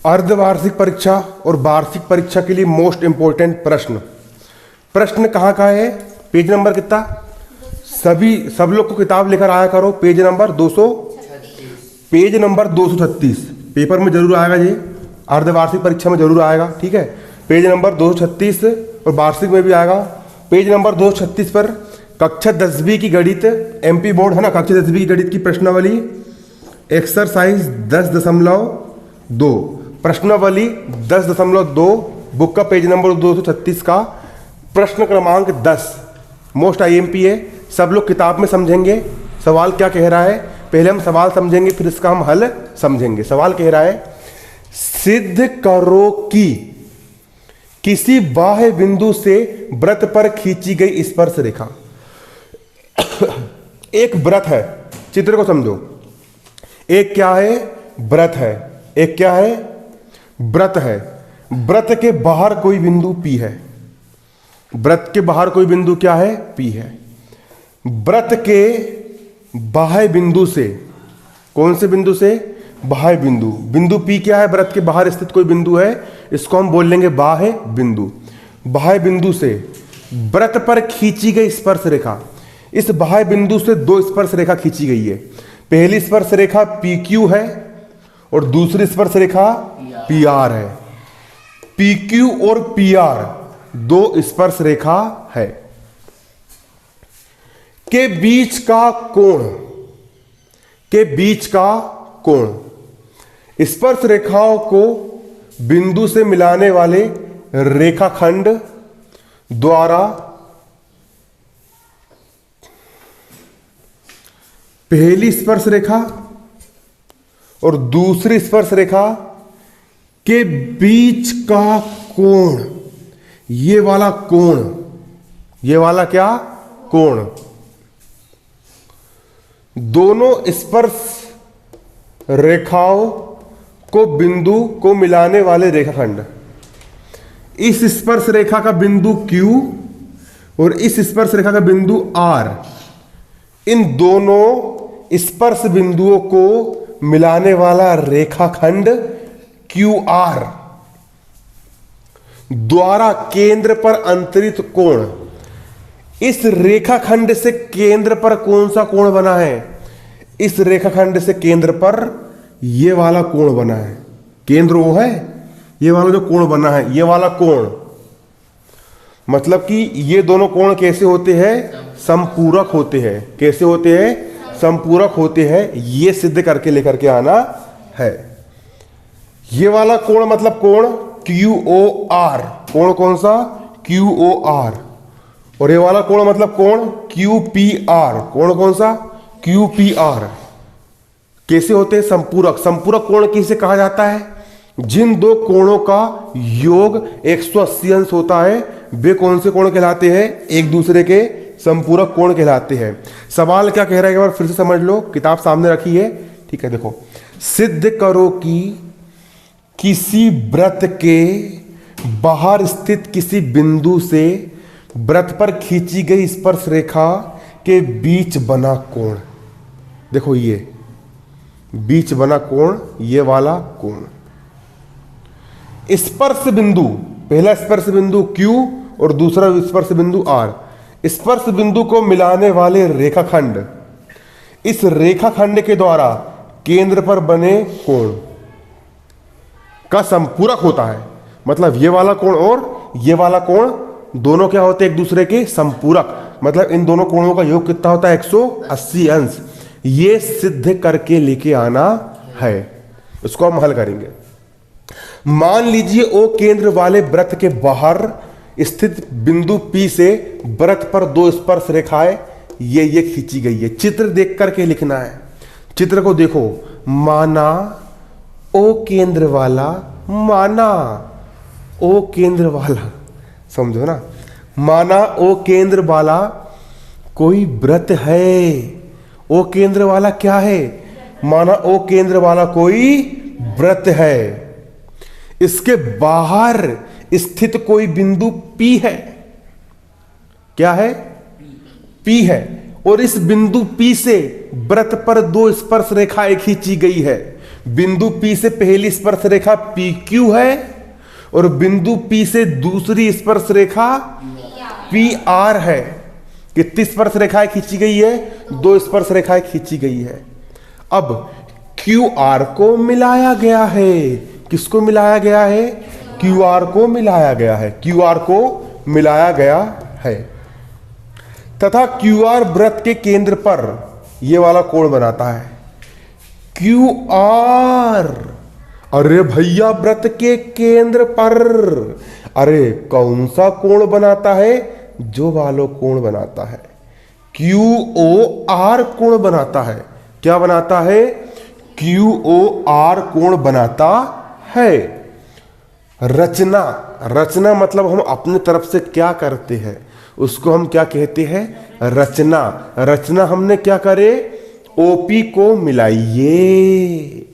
अर्धवार्षिक परीक्षा और वार्षिक परीक्षा के लिए मोस्ट इंपोर्टेंट प्रश्न कहाँ का है? पेज नंबर कितना? सब लोग को किताब लेकर आया करो। पेज नंबर 236 पेपर में जरूर आएगा, ये अर्धवार्षिक परीक्षा में जरूर आएगा, ठीक है। पेज नंबर 236 और वार्षिक में भी आएगा। पेज नंबर 236 पर कक्षा 10वीं की गणित, एमपी बोर्ड है ना, कक्षा 10वीं की गणित की प्रश्नावली एक्सरसाइज 10.2 प्रश्नावली 10.2 बुक का पेज नंबर 236 का प्रश्न क्रमांक 10 मोस्ट आईएमपी है। सब लोग किताब में समझेंगे सवाल क्या कह रहा है। पहले हम सवाल समझेंगे फिर इसका हम हल समझेंगे। सवाल कह रहा है, सिद्ध करो कि किसी बाह्य बिंदु से वृत्त पर खींची गई स्पर्श रेखा। एक वृत्त है, चित्र को समझो। एक क्या है? वृत्त है। एक क्या है? वृत्त है। वृत्त के बाहर कोई बिंदु P है। वृत्त के बाहर कोई बिंदु क्या है? P है। वृत्त के बाह्य बिंदु से, कौन से बिंदु से? बाह्य बिंदु। बिंदु P क्या है? वृत्त के बाहर स्थित कोई बिंदु है, इसको हम बोल लेंगे बाह्य बिंदु। बाह्य बिंदु से वृत्त पर खींची गई स्पर्श रेखा। इस बाह्य बिंदु से दो स्पर्श रेखा खींची गई है। पहली स्पर्श रेखा PQ है और दूसरी स्पर्श रेखा PR है। PQ और PR दो स्पर्श रेखा है। के बीच का कोण स्पर्श रेखाओं को बिंदु से मिलाने वाले रेखाखंड द्वारा पहली स्पर्श रेखा और दूसरी स्पर्श रेखा के बीच का कोण, ये वाला कोण, ये वाला क्या? कोण। दोनों स्पर्श रेखाओं को बिंदु को मिलाने वाले रेखाखंड, इस स्पर्श रेखा का बिंदु Q और इस स्पर्श रेखा का बिंदु R, इन दोनों स्पर्श बिंदुओं को मिलाने वाला रेखाखंड QR द्वारा केंद्र पर अंतरित कोण। इस रेखाखंड से केंद्र पर कौन सा कोण बना है? इस रेखाखंड से केंद्र पर ये वाला कोण बना है। केंद्र वो है, ये वाला जो कोण बना है, ये वाला कोण। मतलब कि ये दोनों कोण कैसे होते हैं? संपूरक होते हैं। कैसे होते हैं? संपूरक होते हैं। ये सिद्ध करके लेकर के आना है। ये वाला कोण मतलब कोण QOR। कोण कौन सा? QOR। और ये वाला कोण मतलब कोण QPR। कोण कौन सा? QPR। कैसे होते हैं? संपूरक। संपूरक कोण किसे कहा जाता है? जिन दो कोणों का योग 180 अंश होता है, वे कौन से कोण कहलाते हैं? एक दूसरे के संपूरक कोण कहलाते हैं। सवाल क्या कह रहा है एक बार फिर से समझ लो, किताब सामने रखी है, ठीक है। देखो, सिद्ध करो कि किसी वृत्त के बाहर स्थित किसी बिंदु से वृत्त पर खींची गई स्पर्श रेखा के बीच बना कोण, देखो ये बीच बना कोण, ये वाला कोण। स्पर्श बिंदु, पहला स्पर्श बिंदु Q और दूसरा स्पर्श बिंदु R, स्पर्श बिंदु को मिलाने वाले रेखाखंड, इस रेखाखंड के द्वारा केंद्र पर बने कोण का संपूरक होता है। मतलब ये वाला कोण और ये वाला कोण दोनों क्या होते हैं? एक दूसरे के संपूरक। मतलब इन दोनों कोणों का योग कितना होता है? 180 अंश। ये सिद्ध करके लेके आना है। इसको हम हल करेंगे। मान लीजिए O केंद्र वाले वृत्त के बाहर स्थित बिंदु P से वृत्त पर दो स्पर्श रेखाएं ये खींची गई है। चित्र देख करके लिखना है। चित्र को देखो। माना O केंद्र वाला, माना O केंद्र वाला, समझो ना, माना O केंद्र वाला कोई वृत्त है। O केंद्र वाला क्या है? माना O केंद्र वाला कोई वृत्त है। इसके बाहर स्थित कोई बिंदु P है। क्या है? P है। और इस बिंदु P से वृत्त पर दो स्पर्श रेखाएं खींची गई है। बिंदु P से पहली स्पर्श रेखा PQ है और बिंदु P से दूसरी स्पर्श रेखा PR है। कितनी स्पर्श रेखाएं खींची गई है? 2 स्पर्श रेखाएं खींची गई है। अब QR को मिलाया गया है। किसको मिलाया गया है? QR को मिलाया गया है। QR को मिलाया गया है तथा QR वृत्त के केंद्र पर यह वाला कोण बनाता है। QR, अरे भैया वृत्त के केंद्र पर, अरे कौन सा कोण बनाता है? जो वाला कोण बनाता है। QOR कोण बनाता है। क्या बनाता है? QOR कोण बनाता है। रचना, रचना मतलब हम अपनी तरफ से क्या करते हैं उसको हम क्या कहते हैं? रचना। रचना हमने क्या करे? OP को मिलाइए।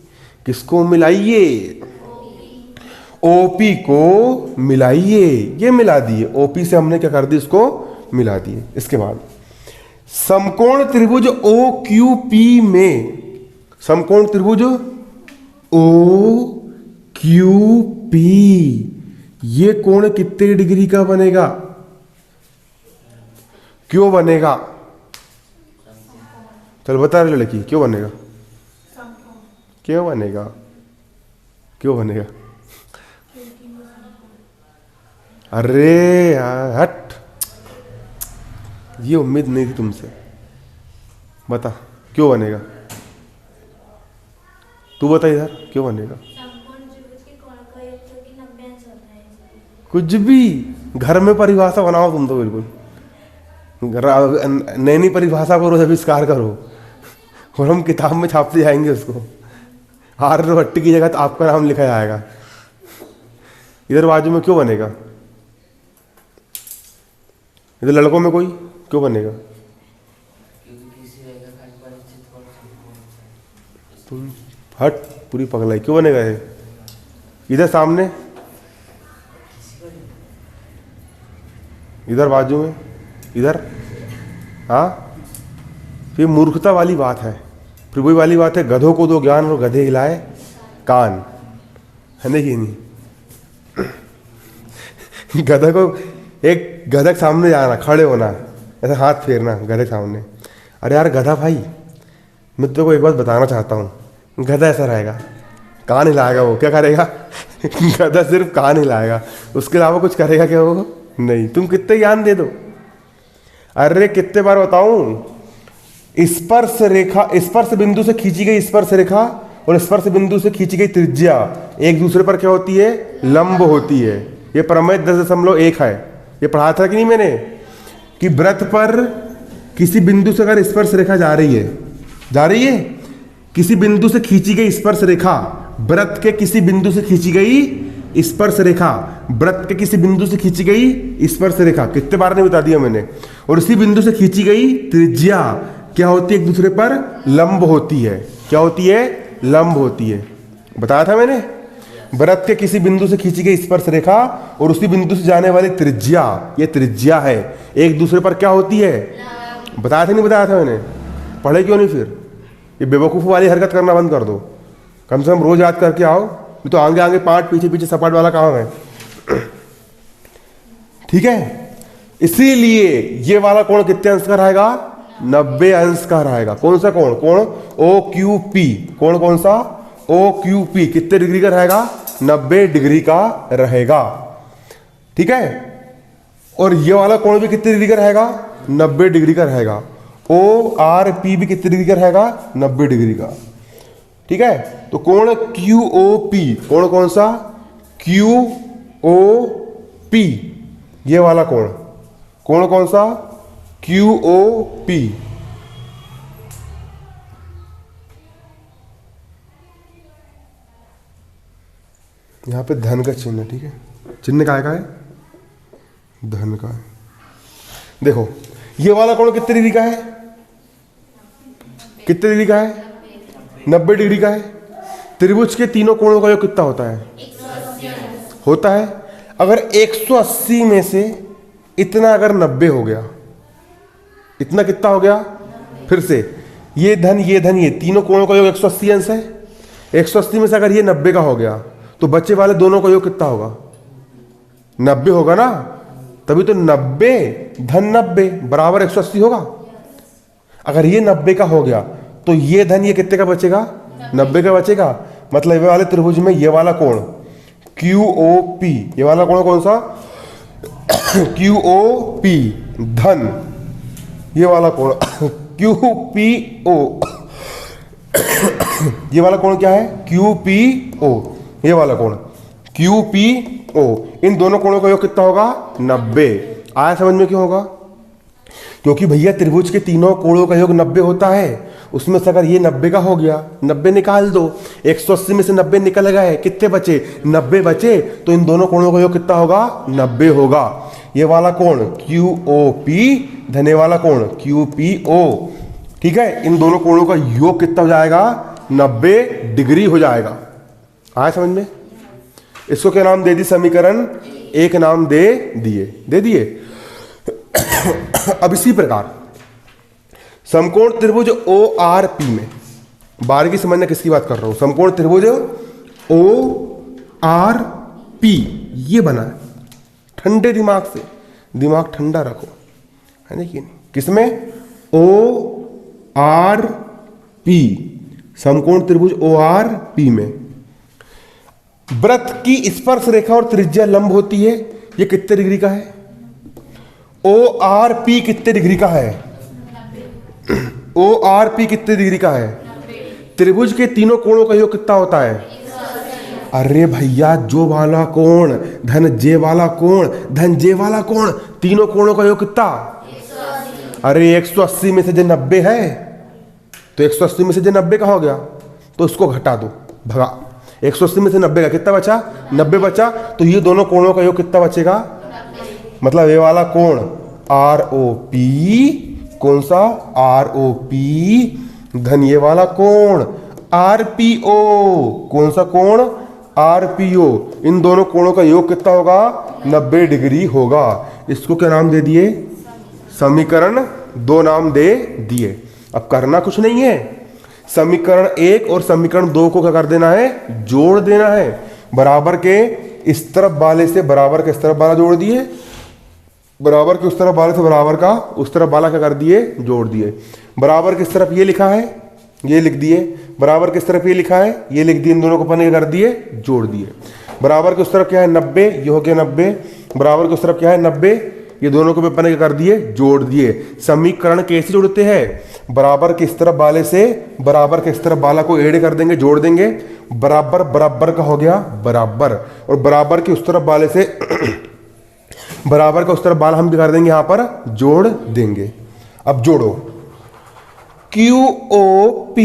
किसको मिलाइए? OP को मिलाइए। ये मिला दिए, OP से हमने क्या कर दिया? इसको मिला दिए। इसके बाद समकोण त्रिभुज OQP में, समकोण त्रिभुज OQP, ये कोण कितने डिग्री का बनेगा? क्यों बनेगा? चल बता रहे लड़की, क्यों बनेगा? क्यों बनेगा? क्यों बनेगा? अरे यार हट, ये उम्मीद नहीं थी तुमसे। बता क्यों बनेगा? तू बता इधर, क्यों बनेगा? कुछ भी घर में परिभाषा बनाओ तुम तो, बिल्कुल नई नई परिभाषा करो, आविष्कार करो और हम किताब में छापते जाएंगे उसको। आर्यभट्ट की जगह तो आपका नाम लिखा जाएगा। इधर बाजू में क्यों बनेगा? इधर लड़कों में कोई क्यों बनेगा? तुम हट, पूरी पगलाई, क्यों बनेगा ये? इधर सामने, इधर बाजू में, इधर। हाँ, ये मूर्खता वाली बात है, फिर वही वाली बात है, गधों को दो ज्ञान और गधे हिलाए कान, है ना? ये नहीं गधा को, एक गधा के सामने जाना, खड़े होना, ऐसा हाथ फेरना गधे के सामने। अरे यार गधा भाई, मैं तेरे को एक बात बताना चाहता हूँ। गधा ऐसा रहेगा, कान हिलाएगा। वो क्या करेगा? गधा सिर्फ कान हिलाएगा, उसके अलावा कुछ करेगा क्या वो? नहीं। तुम कितने ज्ञान दे दो। अरे कितने बार बताऊं? स्पर्श रेखा, स्पर्श बिंदु से खींची गई स्पर्श रेखा और स्पर्श बिंदु से खींची गई त्रिज्या एक दूसरे पर क्या होती है? लंब होती है। ये प्रमेय 10.1 है। ये पढ़ा था कि नहीं मैंने, कि वृत्त पर किसी बिंदु से अगर स्पर्श रेखा जा रही है, किसी बिंदु से खींची गई स्पर्श रेखा, वृत्त के किसी बिंदु से खींची गई स्पर्श रेखा, वृत्त के किसी बिंदु से खींची गई स्पर्श रेखा, कितने बार नहीं बता दिया मैंने, और इसी बिंदु से खींची गई त्रिज्या क्या होती है? एक दूसरे पर लंब होती है। क्या होती है? लंब होती है। बताया था मैंने, वृत्त के किसी बिंदु से खींची गई स्पर्श रेखा और उसी बिंदु से जाने वाली त्रिज्या, ये त्रिज्या है, एक दूसरे पर क्या होती है? बताया था नहीं बताया था मैंने? पढ़े क्यों नहीं फिर? ये बेवकूफ़ वाली हरकत करना बंद कर दो, कम से कम रोज याद करके आओ। तो आगे आगे पाठ, पीछे पीछे सपाट वाला काम है। ठीक है, इसीलिए ये वाला कोण कितने अंश का रहेगा? 90 अंश का रहेगा। कौन सा कोण? कोण OQP। कोण कौन सा? OQP कितने डिग्री का रहेगा? 90 डिग्री का रहेगा। ठीक है, और ये वाला कोण भी कितने डिग्री का रहेगा? 90 डिग्री का रहेगा। ORP भी कितने डिग्री का रहेगा? 90 डिग्री का। ठीक है, तो कोण QOP, कोण कौन सा? QOP, ये वाला कोण, कोण कौन सा? QOP। यहां पे धन का चिन्ह, ठीक है, चिन्ह काय का है? धन का है। देखो ये वाला कोण कितने डिग्री का है? कितने डिग्री का है? 90 डिग्री का है। त्रिभुज के तीनों कोणों का योग कितना होता है? 180 होता है। अगर 180 में से इतना अगर 90 हो गया, इतना कितना हो गया? फिर से ये धन, ये धन, ये तीनों कोणों का योग 180 अंश है। 180 में से अगर ये 90 का हो गया तो बच्चे वाले दोनों का योग कितना होगा? 90 होगा ना, तभी तो 90 धन 90 बराबर 180 होगा। अगर ये 90 का हो गया तो ये धन ये कितने का बचेगा? 90 का बचेगा। मतलब ये वाले त्रिभुज में ये वाला कोण QOP, ये वाला कोण कौन सा? QOP धन ये वाला कोण QPO, ये वाला कोण क्या है? QPO, ये वाला कोण QPO, इन दोनों कोणों का योग कितना होगा? 90। आया समझ में? क्यों होगा? क्योंकि भैया त्रिभुज के तीनों कोणों का योग 90 होता है। उसमें से अगर ये 90 का हो गया, 90 निकाल दो, 180 में से 90 निकल गए, कितने बचे? 90 बचे, तो इन दोनों कोणों का योग कितना होगा? 90 होगा। ये वाला कोण QOP धने वाला कोण QPO, ठीक है, इन दोनों कोणों का योग कितना हो जाएगा? 90 डिग्री हो जाएगा। आया समझ में? इसको क्या नाम दे दी? समीकरण एक नाम दे दिए। अब इसी प्रकार समकोण त्रिभुज ORP में, बारीकी समझना किसकी बात कर रहा हूं, समकोण त्रिभुज ORP ये बना है। ठंडे दिमाग से, दिमाग ठंडा रखो, है ना कि नहीं? किसमें? ORP, समकोण त्रिभुज ORP में वृत्त की स्पर्श रेखा और त्रिज्या लंब होती है। ये कितने डिग्री का है? ORP कितने डिग्री का है? ORP कितने डिग्री का है? त्रिभुज के तीनों कोणों का योग कितना होता है? अरे भैया, जो वाला कोण धन जे वाला कोण धन जे वाला कोण, तीनों कोणों का योग कितना? अरे 180 में से जो 90 है, तो 180 में से जो 90 का हो गया तो उसको घटा दो, भगा। 180 में से 90 का कितना बचा? 90 बचा, तो ये दोनों कोणों का योग कितना बचेगा? मतलब ये वाला कोण ROP, कौन सा? ROP धन ये वाला कोण RPO, कौन सा कोण? RPO, इन दोनों कोणों का योग कितना होगा? 90 डिग्री होगा। इसको क्या नाम दे दिए? समीकरण 2 नाम दे दिए। अब करना कुछ नहीं है, समीकरण 1 और समीकरण 2 को क्या कर देना है? जोड़ देना है। बराबर के इस तरफ वाले से बराबर के इस तरफ वाला जोड़ दिए, बराबर के उस तरफ वाले से बराबर का उस तरफ वाला क्या कर दिए? जोड़ दिए। बराबर किस तरफ ये लिखा है, ये लिख दिए। बराबर किस तरफ ये लिखा है, ये लिख दिए। इन दोनों को पन्ने क्या कर दिए? जोड़ दिए। बराबर के उस तरफ क्या है? 90, ये हो गया 90। बराबर के उस तरफ क्या है? 90, ये दोनों को पन्ने क्या कर दिए? जोड़ दिए। समीकरण कैसे जोड़ते हैं? बराबर के इस तरफ वाले से बराबर के इस तरफ वाला को ऐड कर देंगे, जोड़ देंगे। बराबर बराबर का हो गया बराबर, और बराबर के उस तरफ वाले से बराबर का उस तरफ वाला हम क्या कर देंगे? यहां पर जोड़ देंगे। अब जोड़ो, QOP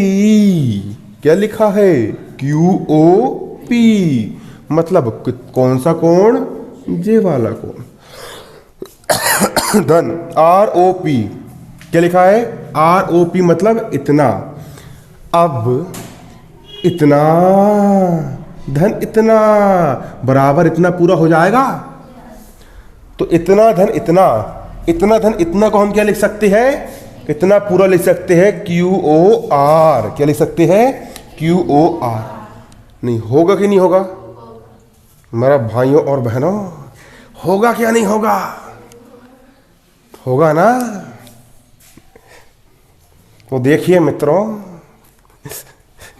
क्या लिखा है? QOP मतलब कौन सा कोण? जे वाला कोण। धन ROP क्या लिखा है? ROP मतलब इतना। अब इतना धन इतना बराबर इतना पूरा हो जाएगा। तो इतना धन इतना, इतना धन इतना को हम क्या लिख सकते हैं? इतना पूरा लिख सकते हैं QOR। क्या लिख सकते हैं? QOR। नहीं होगा कि नहीं होगा? मेरा भाइयों और बहनों, होगा क्या नहीं होगा? होगा ना? तो देखिए मित्रों,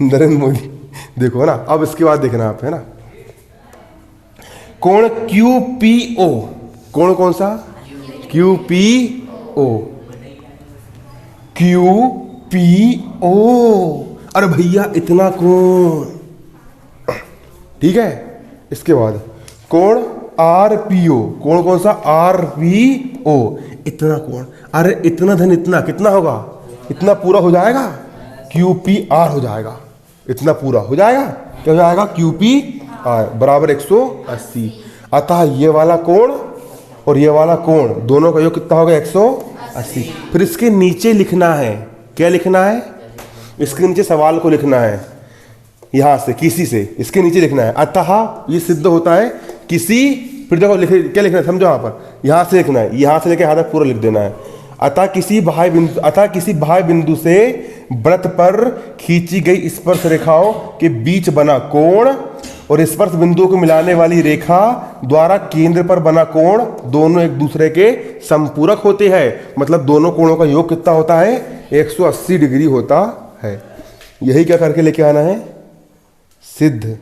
नरेंद्र मोदी देखो ना। अब इसके बाद देखना आप, है ना, कोण QPO, कोण कौन सा? QPO, QPO। अरे भैया इतना कोण, ठीक है। इसके बाद कोण RPO, कोण कौन सा? RPO, इतना कोण। अरे इतना धन इतना कितना होगा? इतना पूरा हो जाएगा, QPR हो जाएगा। इतना पूरा हो जाएगा, क्या हो जाएगा? QPR बराबर 180। अतः ये वाला कोण और ये वाला कोण दोनों का योग कितना होगा? 180। फिर इसके नीचे लिखना है, क्या लिखना है? इसके नीचे सवाल को लिखना है, यहां से किसी से इसके नीचे लिखना है। अतः ये सिद्ध होता है किसी, फिर देखो लिखे क्या लिखना है, समझो। यहां पर यहां से लिखना है, यहां से लेके यहां तक पूरा लिख देना है। अतः किसी बाह्य बिंदु से वृत्त पर खींची गई स्पर्श रेखाओं के बीच बना कोण और स्पर्श बिंदुओं को मिलाने वाली रेखा द्वारा केंद्र पर बना कोण दोनों एक दूसरे के संपूरक होते हैं। मतलब दोनों कोणों का योग कितना होता है? 180 डिग्री होता है। यही क्या करके लेके आना है? सिद्ध।